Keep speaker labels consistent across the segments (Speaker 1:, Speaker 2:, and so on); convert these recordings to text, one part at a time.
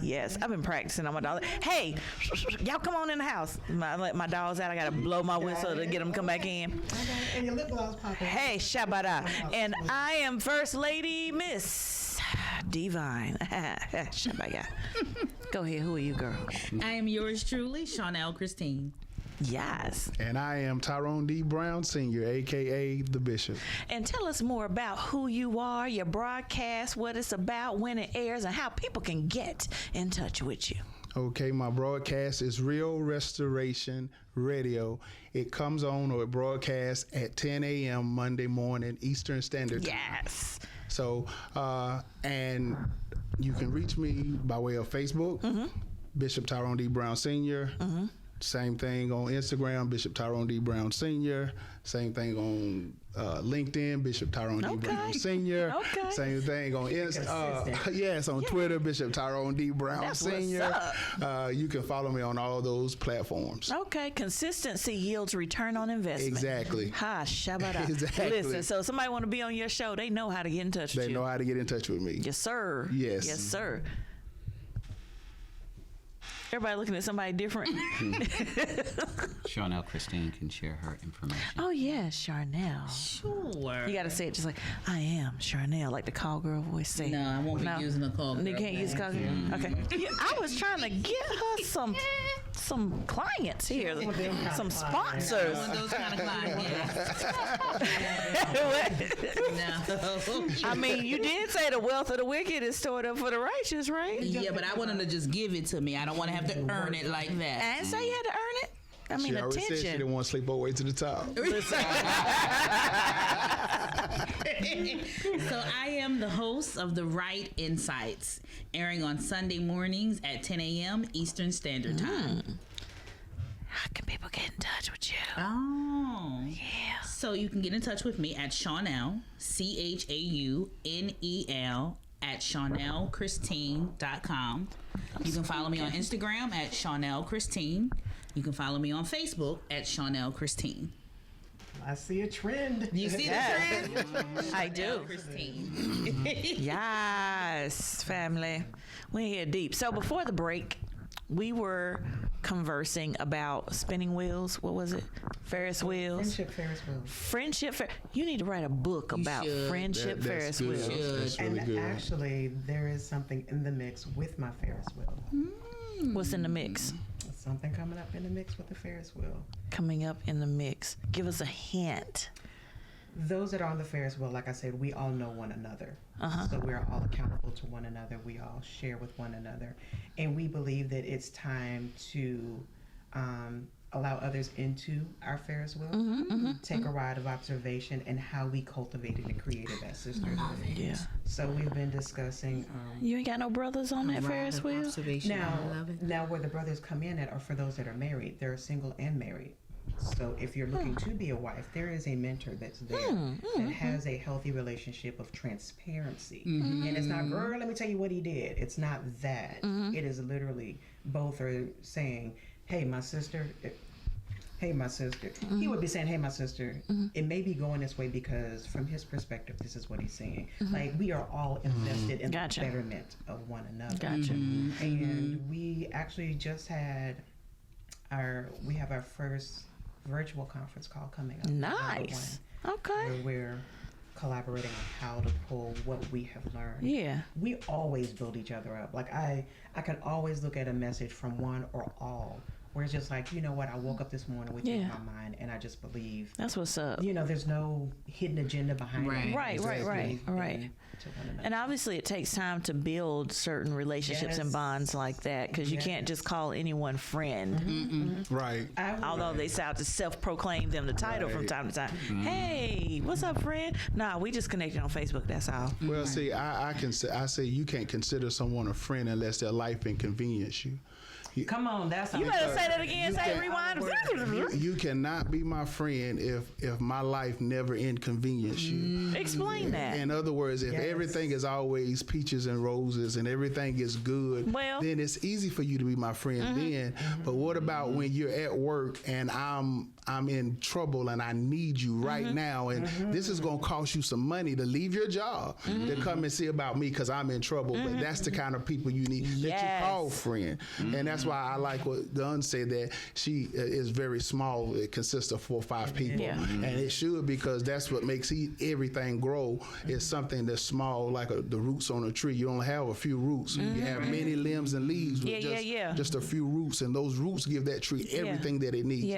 Speaker 1: Yes, I've been practicing on my dog. Hey, y'all come on in the house. I let my dogs out. I got to blow my whistle to get them to come back in.
Speaker 2: And your lip gloss popping.
Speaker 1: Hey, Shabada. And I am First Lady Miss Divine. Shabada. Go ahead. Who are you, girl?
Speaker 3: I am yours truly, Chaunel Christine.
Speaker 1: Yes.
Speaker 4: And I am Tyrone D. Brown Sr., a.k.a. the Bishop.
Speaker 1: And tell us more about who you are, your broadcast, what it's about, when it airs, and how people can get in touch with you.
Speaker 4: Okay, my broadcast is Real Restoration Radio. It comes on or it broadcasts at 10 a.m. Monday morning Eastern Standard Time.
Speaker 1: Yes.
Speaker 4: So, and you can reach me by way of Facebook, Bishop Tyrone D. Brown Sr., Same thing on Instagram, Bishop Tyrone D. Brown Sr. Same thing on LinkedIn, Bishop Tyrone D. Brown Sr.
Speaker 1: Okay.
Speaker 4: Same thing on on Twitter, Bishop Tyrone D. Brown
Speaker 1: That's
Speaker 4: Sr.
Speaker 1: what's up.
Speaker 4: You can follow me on all those platforms.
Speaker 1: Okay, consistency yields return on investment.
Speaker 4: Exactly.
Speaker 1: Ha, shabada.
Speaker 4: Exactly.
Speaker 1: Listen, so somebody want to be on your show, they know how to get in touch with you.
Speaker 4: They know how to get in touch with me.
Speaker 1: Yes, sir.
Speaker 4: Yes.
Speaker 1: Yes, sir. Everybody looking at somebody different.
Speaker 5: Chaunel Christine can share her information.
Speaker 1: Oh, yeah, Chaunel.
Speaker 3: Sure.
Speaker 1: You got to say it just like, I am Chaunel, like the call girl voice say.
Speaker 3: No, I won't be using the call girl.
Speaker 1: You can't use call girl? Okay. Yeah, I was trying to get her some clients here, some sponsors.
Speaker 3: One of those kind of clients, No.
Speaker 1: I mean, you did say the wealth of the wicked is stored up for the righteous, right?
Speaker 3: Yeah, but I want them to just give it to me. I don't want to have to earn it like that.
Speaker 1: I didn't say you had to earn it. I mean,
Speaker 4: She already said she
Speaker 1: attention.
Speaker 4: didn't want to sleep all the way to the top.
Speaker 3: So I am the host of The Right Insights, airing on Sunday mornings at 10 a.m. Eastern Standard Time.
Speaker 1: How can people get in touch with you?
Speaker 3: Oh.
Speaker 1: Yeah.
Speaker 3: So you can get in touch with me at Chaunel, Chaunel, at ChaunelChristine.com. You can follow me on Instagram at Chaunel Christine. You can follow me on Facebook at Chaunel Christine.
Speaker 2: I see a trend.
Speaker 3: You see the trend?
Speaker 1: I do.
Speaker 3: Christine.
Speaker 1: Yes, family. We're here deep. So before the break, we were conversing about spinning wheels. What was it? Ferris wheels.
Speaker 2: Friendship Ferris wheels.
Speaker 1: You need to write a book about
Speaker 3: should.
Speaker 1: friendship Ferris
Speaker 4: good.
Speaker 1: wheels.
Speaker 4: That's really
Speaker 2: And
Speaker 4: good.
Speaker 2: actually, there is something in the mix with my Ferris wheel.
Speaker 1: What's in the mix?
Speaker 2: Something coming up in the mix with the Ferris wheel.
Speaker 1: Coming up in the mix. Give us a hint.
Speaker 2: Those that are on the Ferris wheel, like I said, we all know one another. So we're all accountable to one another. We all share with one another. And we believe that it's time to allow others into our Ferris wheel, take a ride of observation and how we cultivated and created that sisterhood.
Speaker 1: Yeah.
Speaker 2: So we've been discussing
Speaker 1: You ain't got no brothers on that Ferris wheel?
Speaker 2: now where the brothers come in at are for those that are married. They're single and married. So if you're looking to be a wife, there is a mentor that's there that has a healthy relationship of transparency. And it's not, girl, let me tell you what he did. It's not that. It is literally both are saying, hey, my sister. Hey, my sister. He would be saying, hey, my sister. It may be going this way because from his perspective, this is what he's saying. Like, we are all invested in the betterment of one another. And we actually just had our first virtual conference call coming up.
Speaker 1: Nice. Okay.
Speaker 2: Where we're collaborating on how to pull what we have learned.
Speaker 1: Yeah.
Speaker 2: We always build each other up. Like I can always look at a message from one or all where it's just like, you know what, I woke up this morning with you in my mind and I just believe.
Speaker 1: That's what's up.
Speaker 2: You know, there's no hidden agenda behind it.
Speaker 1: Right. And obviously it takes time to build certain relationships and bonds like that because you can't just call anyone friend.
Speaker 4: Right.
Speaker 1: Although they sound to self-proclaim them the title from time to time. Hey, what's up, friend? Nah, we just connected on Facebook, that's all.
Speaker 4: Well, see, I say you can't consider someone a friend unless their life inconvenience you.
Speaker 2: Come on, that's
Speaker 1: You better say that again. Say rewind.
Speaker 4: You cannot be my friend if my life never inconvenience you.
Speaker 1: Explain that.
Speaker 4: In other words, if everything is always peaches and roses and everything is good, then it's easy for you to be my friend then. But what about when you're at work and I'm in trouble and I need you right now and this is going to cost you some money to leave your job to come and see about me because I'm in trouble. But that's the kind of people you need. That you small friend. And that's why I like what Gunn said, that she is very small. It consists of 4 or 5 people.
Speaker 1: Yeah.
Speaker 4: And it should, because that's what makes everything grow, is something that's small, like the roots on a tree. You only have a few roots. You have many limbs and leaves with just a few roots, and those roots give that tree everything that it needs.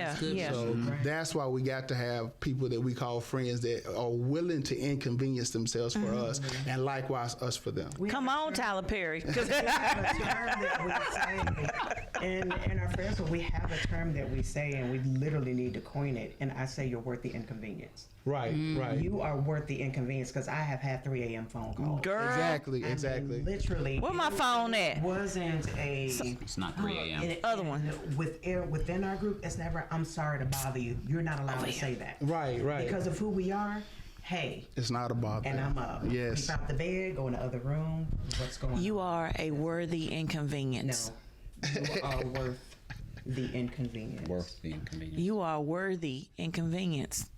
Speaker 4: So that's why we got to have people that we call friends that are willing to inconvenience themselves for us, and likewise us for them.
Speaker 1: Come on, Tyler Perry.
Speaker 2: We have a term that we say, in our friends, we have a term that we say, and we literally need to coin it. And I say, you're worth the inconvenience.
Speaker 4: Right.
Speaker 2: You are worth the inconvenience, because I have had 3 a.m. phone calls.
Speaker 1: Girl.
Speaker 4: Exactly.
Speaker 2: Literally.
Speaker 1: Where my phone at?
Speaker 2: Wasn't a.
Speaker 5: It's not 3 a.m.
Speaker 1: Other one.
Speaker 2: Within our group, it's never, I'm sorry to bother you. You're not allowed to say that.
Speaker 4: Right.
Speaker 2: Because of who we are. Hey.
Speaker 4: It's not about that.
Speaker 2: And I'm up.
Speaker 4: Yes.
Speaker 2: Keep out the bed, go in the other room. What's going on?
Speaker 1: You are a worthy inconvenience.
Speaker 2: No. You are worth the inconvenience.
Speaker 5: Worth the inconvenience.
Speaker 1: You are worthy inconvenience.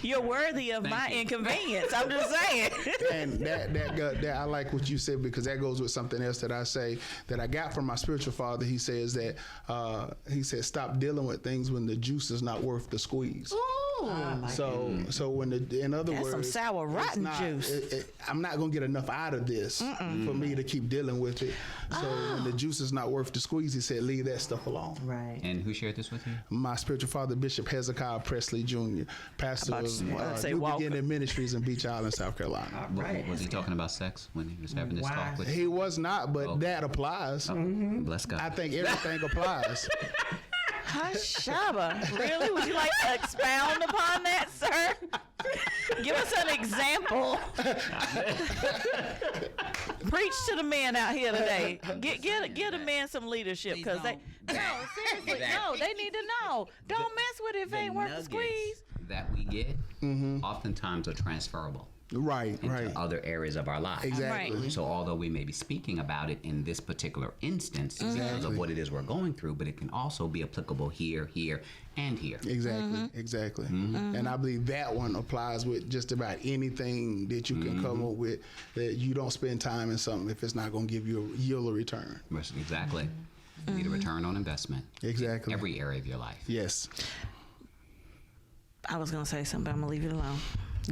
Speaker 1: You're worthy of my inconvenience. I'm just saying.
Speaker 4: And that I like what you said, because that goes with something else that I say that I got from my spiritual father. He says that he said, stop dealing with things when the juice is not worth the squeeze. So when in other
Speaker 1: That's
Speaker 4: words,
Speaker 1: some sour rotten juice.
Speaker 4: I'm not gonna get enough out of this for me to keep dealing with it. So when the juice is not worth the squeeze, he said, leave that stuff alone.
Speaker 2: Right.
Speaker 5: And who shared this with you?
Speaker 4: My spiritual father, Bishop Hezekiah Presley Jr., pastor of New Beginning Ministries in Beach Island, South Carolina.
Speaker 2: Right.
Speaker 5: Was he talking about sex when he was having this talk with you?
Speaker 4: He was not, but that applies.
Speaker 5: Bless God.
Speaker 4: I think everything applies.
Speaker 1: Shaba, really? Would you like to expound upon that, sir? Give us an example. Preach to the men out here today. Get a man some leadership, because they seriously, they need to know. Don't mess with it if it ain't worth the squeeze.
Speaker 5: That we get oftentimes are transferable.
Speaker 4: Right.
Speaker 5: Into other areas of our lives.
Speaker 4: Exactly.
Speaker 1: Right.
Speaker 5: So although we may be speaking about it in this particular instance because of what it is we're going through, but it can also be applicable here, and here.
Speaker 4: Exactly. And I believe that one applies with just about anything that you can come up with, that you don't spend time in something if it's not going to give you a yield or return.
Speaker 5: Exactly. You need a return on investment.
Speaker 4: Exactly.
Speaker 5: In every area of your life.
Speaker 4: Yes.
Speaker 1: I was going to say something, but I'm going to leave it alone.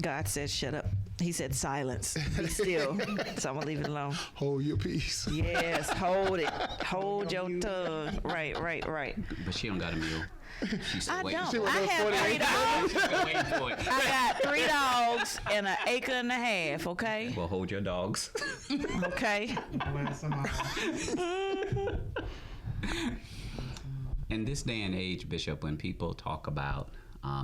Speaker 1: God said, shut up. He said, silence. Be still. So I'm going to leave it alone.
Speaker 4: Hold your peace.
Speaker 1: Yes, hold it. Hold your tongue. Right.
Speaker 5: But she don't got a meal. She's still
Speaker 1: I
Speaker 5: waiting.
Speaker 1: don't. I have 3 dogs.
Speaker 5: She's still waiting for it.
Speaker 1: I got 3 dogs and an acre and a half, okay?
Speaker 5: Well, hold your dogs.
Speaker 1: Okay.
Speaker 2: Bless them all.
Speaker 5: In this day and age, Bishop, when people talk about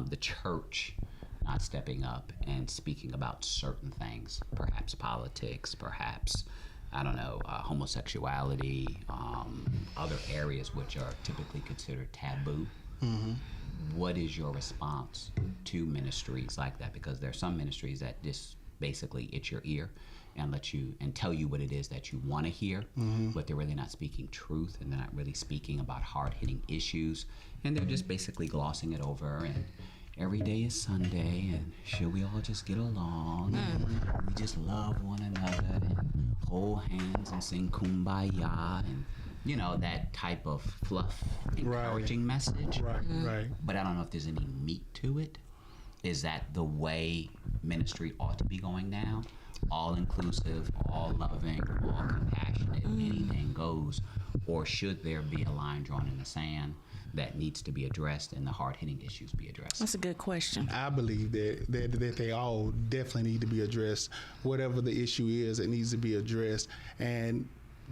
Speaker 5: the church not stepping up and speaking about certain things, perhaps politics, perhaps, I don't know, homosexuality, other areas which are typically considered taboo. What is your response to ministries like that? Because there are some ministries that just basically itch your ear and let you and tell you what it is that you want to hear, but they're really not speaking truth, and they're not really speaking about hard-hitting issues, and they're just basically glossing it over. And every day is Sunday, and should we all just get along and we just love one another and hold hands and sing kumbaya, and you know, that type of fluff encouraging message.
Speaker 4: Right.
Speaker 5: But I don't know if there's any meat to it. Is that the way ministry ought to be going now? All inclusive, all loving, all compassionate, anything goes? Or should there be a line drawn in the sand that needs to be addressed and the hard-hitting issues be addressed?
Speaker 1: That's a good question.
Speaker 4: I believe that they all definitely need to be addressed. Whatever the issue is, it needs to be addressed. And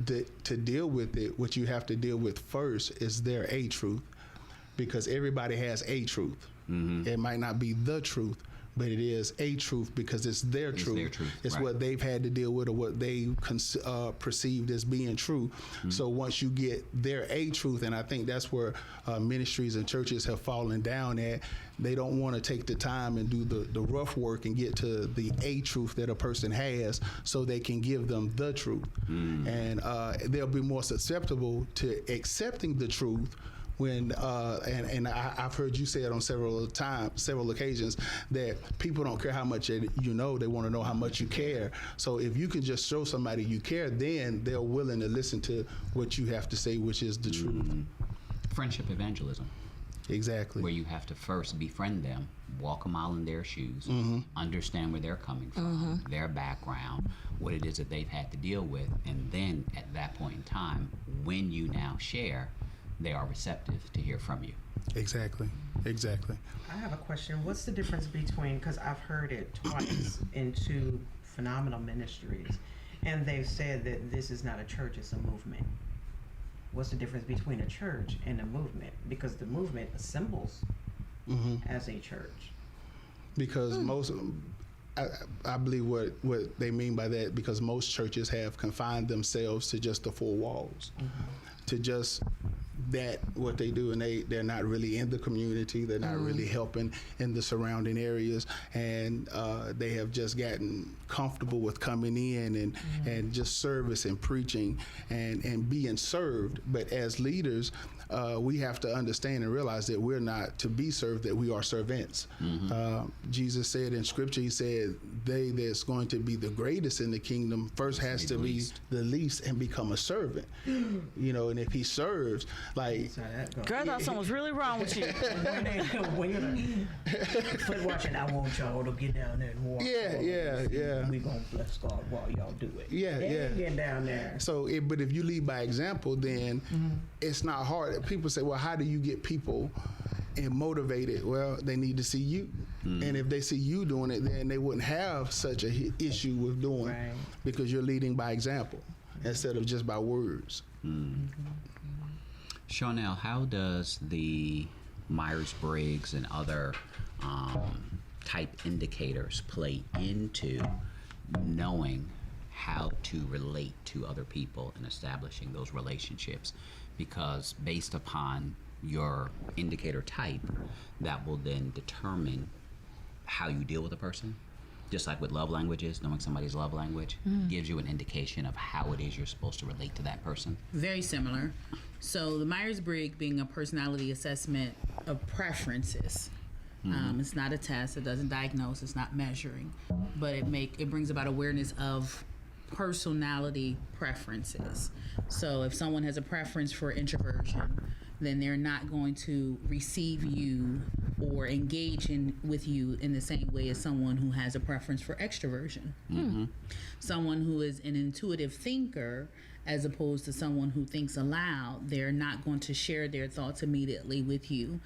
Speaker 4: to deal with it, what you have to deal with first is their a truth, because everybody has a truth. It might not be the truth, but it is a truth because it's their truth.
Speaker 5: Their truth.
Speaker 4: It's
Speaker 5: right.
Speaker 4: what they've had to deal with, or what they perceived as being true. So once you get their a truth, and I think that's where ministries and churches have fallen down at, they don't want to take the time and do the rough work and get to the a truth that a person has, so they can give them the truth. And they'll be more susceptible to accepting the truth when I've heard you say it on several occasions that people don't care how much you know, they want to know how much you care. So if you can just show somebody you care, then they're willing to listen to what you have to say, which is the truth.
Speaker 5: Friendship evangelism.
Speaker 4: Exactly.
Speaker 5: Where you have to first befriend them, walk a mile in their shoes, understand where they're coming from, their background, what it is that they've had to deal with, and then at that point in time, when you now share, they are receptive to hear from you.
Speaker 4: Exactly.
Speaker 2: I have a question. What's the difference between, because I've heard it twice in two phenomenal ministries, and they've said that this is not a church, it's a movement. What's the difference between a church and a movement? Because the movement assembles as a church.
Speaker 4: Because I believe what they mean by that, because most churches have confined themselves to just the four walls, to just that what they do, and they're not really in the community, they're not really helping in the surrounding areas, and they have just gotten comfortable with coming in and just service and preaching and being served. But as leaders, we have to understand and realize that we're not to be served, that we are servants. Jesus said in scripture, he said, they that's going to be the greatest in the kingdom first has to be the least and become a servant. You know, and if he serves, like,
Speaker 1: Girl, I thought something was really wrong with you.
Speaker 2: When you're foot washing, I want y'all to get down there and walk.
Speaker 4: Yeah.
Speaker 2: We gonna bless God while y'all do it.
Speaker 4: Yeah.
Speaker 2: Get down there.
Speaker 4: So, but if you lead by example, then it's not hard. People say, well, how do you get people and motivated? Well, they need to see you. And if they see you doing it, then they wouldn't have such a issue with doing it, because you're leading by example instead of just by words.
Speaker 5: Chaunel, how does the Myers Briggs and other type indicators play into knowing how to relate to other people and establishing those relationships? Because based upon your indicator type, that will then determine how you deal with a person. Just like with love languages, knowing somebody's love language gives you an indication of how it is you're supposed to relate to that person.
Speaker 3: Very similar. So the Myers Briggs being a personality assessment of preferences. It's not a test. It doesn't diagnose. It's not measuring, but it brings about awareness of personality preferences. So if someone has a preference for introversion, then they're not going to receive you or engage with you in the same way as someone who has a preference for extroversion. Someone who is an intuitive thinker, as opposed to someone who thinks aloud, they're not going to share their thoughts immediately with you.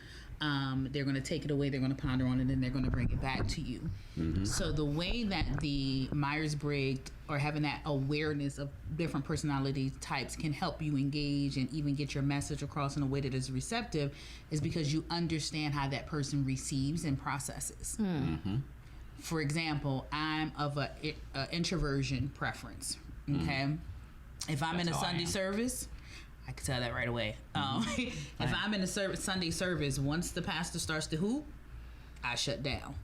Speaker 3: They're going to take it away, they're going to ponder on it, and then they're going to bring it back to you. So the way that the Myers-Briggs, or having that awareness of different personality types, can help you engage and even get your message across in a way that is receptive, is because you understand how that person receives and processes. For example, I'm of a introversion preference. Okay, if I'm in a Sunday service, I can tell that right away. If I'm in a Sunday service, once the pastor starts to hoop, I shut down,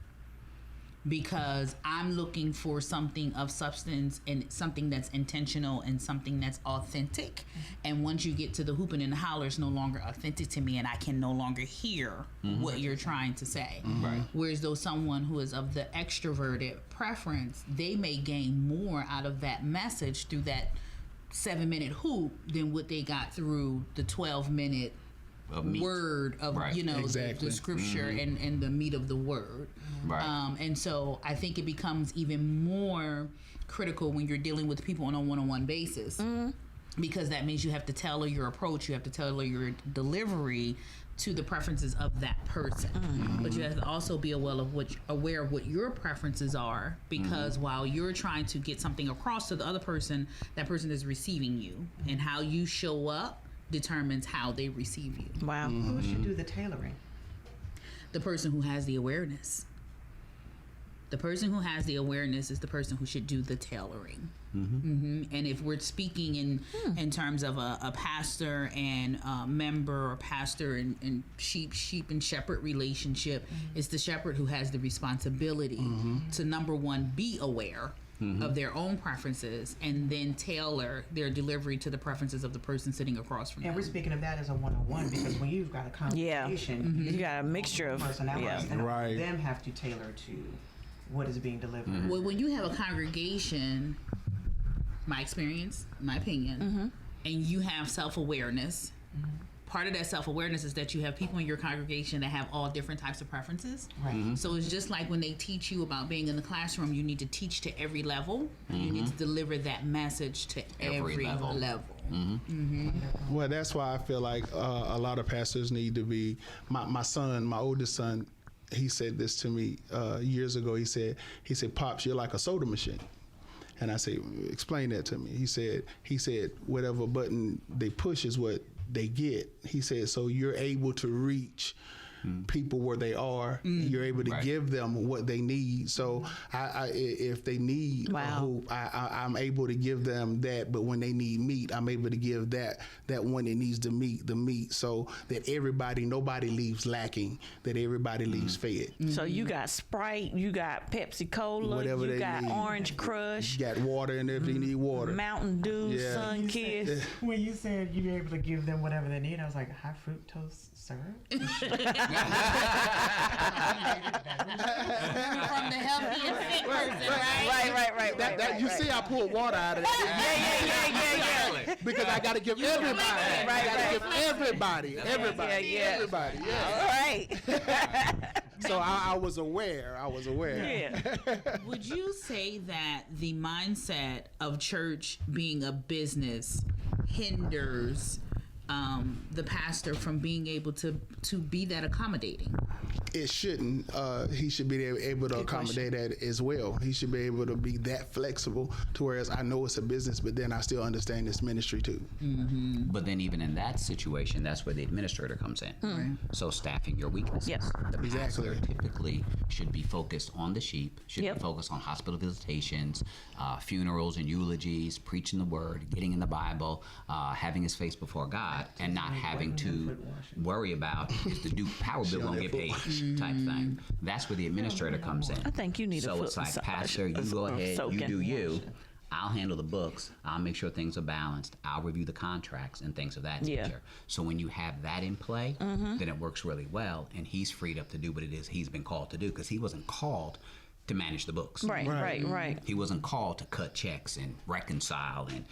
Speaker 3: because I'm looking for something of substance and something that's intentional and something that's authentic. And once you get to the hooping and the holler, it's no longer authentic to me, and I can no longer hear what you're trying to say. Whereas though someone who is of the extroverted preference, they may gain more out of that message through that 7-minute hoop than what they got through the 12-minute word of the scripture and the meat of the word. And so I think it becomes even more critical when you're dealing with people on a one-on-one basis, because that means you have to tailor your approach, you have to tailor your delivery to the preferences of that person. But you have to also be aware of what your preferences are, because while you're trying to get something across to the other person, that person is receiving you, and how you show up determines how they receive you.
Speaker 1: Wow.
Speaker 2: Who should do the tailoring?
Speaker 3: The person who has the awareness. The person who has the awareness is the person who should do the tailoring. And if we're speaking in terms of a pastor and member, or pastor and sheep and shepherd relationship, it's the shepherd who has the responsibility to, number one, be aware of their own preferences and then tailor their delivery to the preferences of the person sitting across from
Speaker 2: And
Speaker 3: them.
Speaker 2: we're speaking of that as a one-on-one because when you've got a congregation,
Speaker 1: You got a mixture of
Speaker 2: personalities, and all
Speaker 4: Right.
Speaker 2: of them have to tailor to what is being delivered.
Speaker 3: Well, when you have a congregation, my experience, my opinion, and you have self-awareness, part of that self-awareness is that you have people in your congregation that have all different types of preferences.
Speaker 2: Right.
Speaker 3: So it's just like when they teach you about being in the classroom, you need to teach to every level. You need to deliver that message to every level.
Speaker 4: Well, that's why I feel like a lot of pastors need to be. My son, my oldest son, he said this to me years ago. He said, "Pops, you're like a soda machine." And I said, "Explain that to me." He said, "Whatever button they push is what they get." He said, "So you're able to reach people where they are. You're able to give them what they need. So if they need hope, I'm able to give them that. But when they need meat, I'm able to give that one that needs the meat, so that nobody leaves lacking, that everybody leaves fed."
Speaker 1: So you got Sprite, you got Pepsi Cola,
Speaker 4: Whatever
Speaker 1: you
Speaker 4: they
Speaker 1: got
Speaker 4: need.
Speaker 1: Orange Crush,
Speaker 4: You got water in there if they need water.
Speaker 1: Mountain Dew,
Speaker 4: Yeah.
Speaker 1: Sun Kiss.
Speaker 2: When you said you're able to give them whatever they need, I was like, high fructose syrup?
Speaker 3: From the healthy and fit person, right?
Speaker 1: Right.
Speaker 4: You see, I pulled water out of that.
Speaker 1: Yeah.
Speaker 4: Because I got to give everybody. I got to give everybody.
Speaker 1: Yeah.
Speaker 4: Everybody. Yeah.
Speaker 1: All right.
Speaker 4: So I was aware.
Speaker 1: Yeah.
Speaker 3: Would you say that the mindset of church being a business hinders the pastor from being able to be that accommodating?
Speaker 4: It shouldn't. He should be able to accommodate that as well. He should be able to be that flexible to whereas I know it's a business, but then I still understand it's ministry too.
Speaker 5: But then even in that situation, that's where the administrator comes in. So staffing your weaknesses.
Speaker 1: Yes.
Speaker 5: The pastor
Speaker 4: Exactly.
Speaker 5: typically should be focused on the sheep, should be focused on hospital visitations, funerals and eulogies, preaching the word, getting in the Bible, having his face before God, and not having to worry about is the Duke power bill going to get paid type thing. That's where the administrator comes in.
Speaker 1: I think you need a
Speaker 5: So
Speaker 1: foot
Speaker 5: it's like,
Speaker 1: massage.
Speaker 5: Pastor, you go ahead, you
Speaker 1: Soaking.
Speaker 5: do you. I'll handle the books. I'll make sure things are balanced. I'll review the contracts and things of that nature. So when you have that in play, then it works really well, and he's freed up to do what it is he's been called to do, because he wasn't called to manage the books.
Speaker 1: Right.
Speaker 5: He wasn't called to cut checks and reconcile and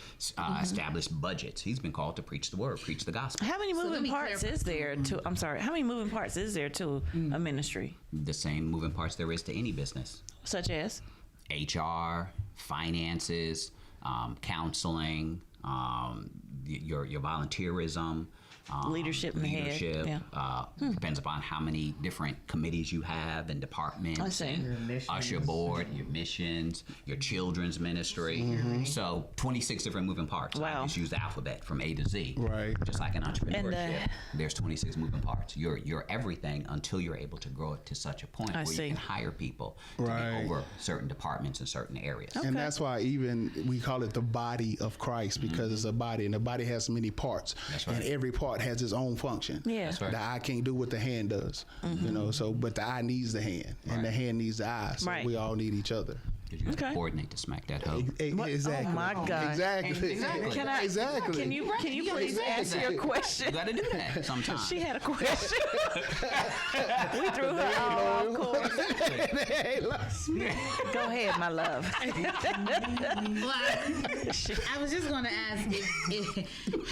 Speaker 5: establish budgets. He's been called to preach the word, preach the gospel.
Speaker 1: How many
Speaker 3: let
Speaker 1: moving
Speaker 3: me
Speaker 1: parts
Speaker 3: clarify.
Speaker 1: is there to? I'm sorry. How many moving parts is there to a ministry,
Speaker 5: The same moving parts there is to any business.
Speaker 1: such as?
Speaker 5: HR, finances, counseling, your volunteerism,
Speaker 1: Leadership in the head,
Speaker 5: leadership. Depends upon how many different committees you have and departments.
Speaker 1: I see.
Speaker 5: and
Speaker 2: Your missions.
Speaker 5: Usher board, your missions, your children's ministry. So 26 different moving parts.
Speaker 1: Wow.
Speaker 5: I just use the alphabet from A to Z.
Speaker 4: Right.
Speaker 5: Just like in entrepreneurship,
Speaker 1: And,
Speaker 5: there's 26 moving parts. You're everything until you're able to grow it to such a point
Speaker 1: I
Speaker 5: where
Speaker 1: see.
Speaker 5: you can hire people to
Speaker 4: Right.
Speaker 5: be over certain departments in certain areas.
Speaker 4: And that's why even we call it the body of Christ, because it's a body, and the body has many parts.
Speaker 5: That's right.
Speaker 4: And every part has its own function.
Speaker 1: Yeah. That's
Speaker 5: right.
Speaker 4: The eye can't do what the hand does. So but the eye needs the hand, and the hand needs the eye. So
Speaker 1: Right.
Speaker 4: we all need each other.
Speaker 5: Because you have
Speaker 1: Okay.
Speaker 5: to coordinate to smack that hoe.
Speaker 4: Exactly.
Speaker 1: Oh my God.
Speaker 4: Exactly.
Speaker 1: Can I?
Speaker 4: Exactly.
Speaker 1: Can you please answer your
Speaker 5: You
Speaker 1: question?
Speaker 5: got to do that sometimes.
Speaker 1: She had a question. We threw her off course. Go ahead, my love.
Speaker 3: Well, I was just going to ask,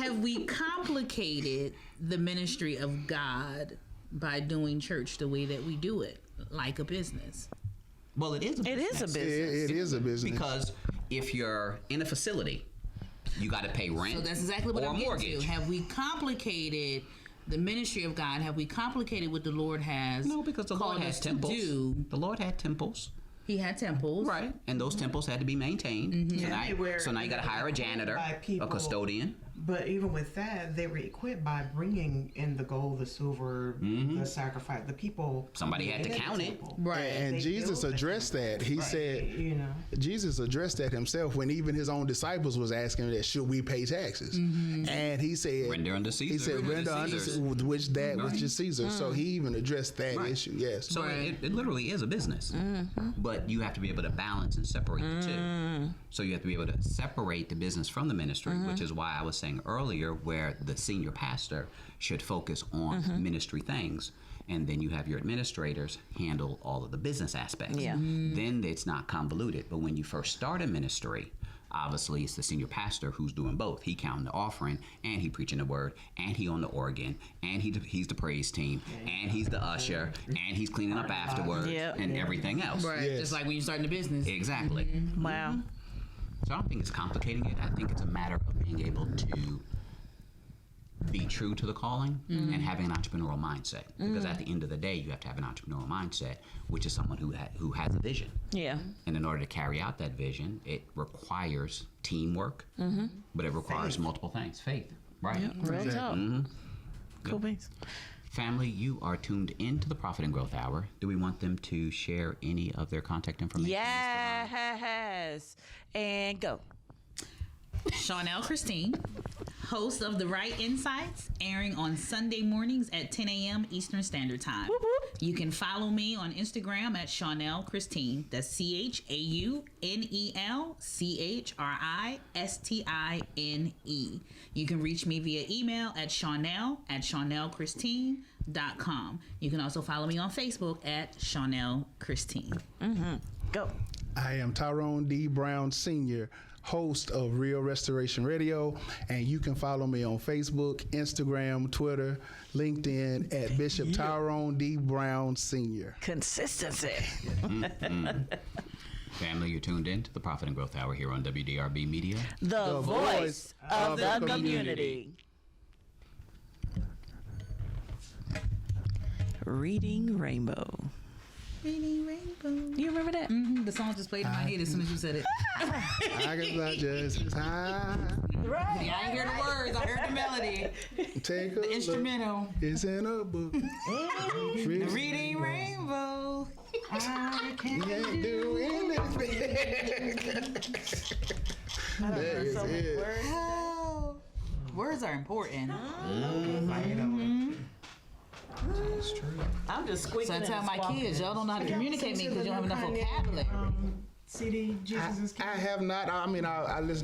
Speaker 3: have we complicated the ministry of God by doing church the way that we do it, like a business?
Speaker 5: Well, it is a
Speaker 1: It
Speaker 5: business.
Speaker 1: is a business.
Speaker 4: It is a business.
Speaker 5: Because if you're in a facility, you got to pay rent
Speaker 3: So that's exactly what
Speaker 5: or
Speaker 3: I'm getting
Speaker 5: mortgage.
Speaker 3: to. Have we complicated the ministry of God? Have we complicated what the Lord has
Speaker 5: No, because the Lord
Speaker 3: called
Speaker 5: had
Speaker 3: us to
Speaker 5: temples.
Speaker 3: do?
Speaker 5: The Lord had temples.
Speaker 3: He had temples.
Speaker 5: Right. And those temples had to be maintained. So,
Speaker 2: Everywhere
Speaker 5: now you got to hire a janitor,
Speaker 2: by
Speaker 5: a
Speaker 2: people.
Speaker 5: custodian.
Speaker 2: But even with that, they were equipped by bringing in the gold, the silver, the sacrifice. The people.
Speaker 5: Somebody had to count it.
Speaker 3: Right.
Speaker 4: And
Speaker 2: They
Speaker 4: Jesus
Speaker 2: built the
Speaker 4: addressed that. He said,
Speaker 2: You know.
Speaker 4: Jesus addressed that himself when even his own disciples was asking that, should we pay taxes? And he said,
Speaker 5: Render unto Caesar.
Speaker 4: he said, render unto
Speaker 5: Caesar.
Speaker 4: which is Caesar. So he even addressed that issue. Yes.
Speaker 5: So it literally is a business, but you have to be able to balance and separate the two. So you have to be able to separate the business from the ministry, which is why I was saying earlier where the senior pastor should focus on ministry things. And then you have your administrators handle all of the business aspects.
Speaker 1: Yeah.
Speaker 5: Then it's not convoluted. But when you first start a ministry, obviously it's the senior pastor who's doing both. He counting the offering, and he preaching the word, and he on the organ, and he's the praise team, and he's the usher, and he's cleaning up afterwards, and everything else.
Speaker 3: Right.
Speaker 4: Yes.
Speaker 3: Just like when you're starting a business.
Speaker 5: Exactly.
Speaker 1: Wow.
Speaker 5: So I don't think it's complicating it. I think it's a matter of being able to be true to the calling and having an entrepreneurial mindset. Because at the end of the day, you have to have an entrepreneurial mindset, which is someone who has a vision.
Speaker 1: Yeah.
Speaker 5: And in order to carry out that vision, it requires teamwork, but it requires multiple things. Faith, right?
Speaker 1: Yep. Real talk. Cool beans.
Speaker 5: Family, you are tuned into the Profit and Growth Hour. Do we want them to share any of their contact information?
Speaker 1: Yes. And go.
Speaker 3: Chaunel Christine, host of The Right Insights, airing on Sunday mornings at 10 a.m. Eastern Standard Time.
Speaker 1: Whoop, whoop.
Speaker 3: You can follow me on Instagram at Chaunel Christine. That's ChaunelChristine. You can reach me via email at Chaunel@ChaunelChristine.com. You can also follow me on Facebook at Chaunel Christine.
Speaker 1: Go.
Speaker 4: I am Tyrone D. Brown Sr., host of Real Restoration Radio, and you can follow me on Facebook, Instagram, Twitter, LinkedIn at Bishop Tyrone D. Brown Sr.
Speaker 1: Consistency.
Speaker 5: Family, you're tuned in to the Profit and Growth Hour here on WDRB Media.
Speaker 1: The voice of the community. Reading Rainbow.
Speaker 3: Reading Rainbow.
Speaker 1: You remember that?
Speaker 3: The song just played in my head as soon as you said it.
Speaker 4: I can fly just as high.
Speaker 1: Right.
Speaker 3: Yeah, I didn't hear the words. I heard the melody.
Speaker 4: Take a
Speaker 3: The
Speaker 4: look.
Speaker 3: instrumental.
Speaker 4: It's in a book.
Speaker 3: Reading Rainbow. I
Speaker 4: Can't do anything. That is it.
Speaker 3: Oh, words are important.
Speaker 2: It's true.
Speaker 1: I'm just squeaking.
Speaker 3: So I tell my kids, y'all don't know how to communicate me because you don't have enough vocabulary.
Speaker 2: CD, Jesus is King.
Speaker 4: I have not. I mean, I listen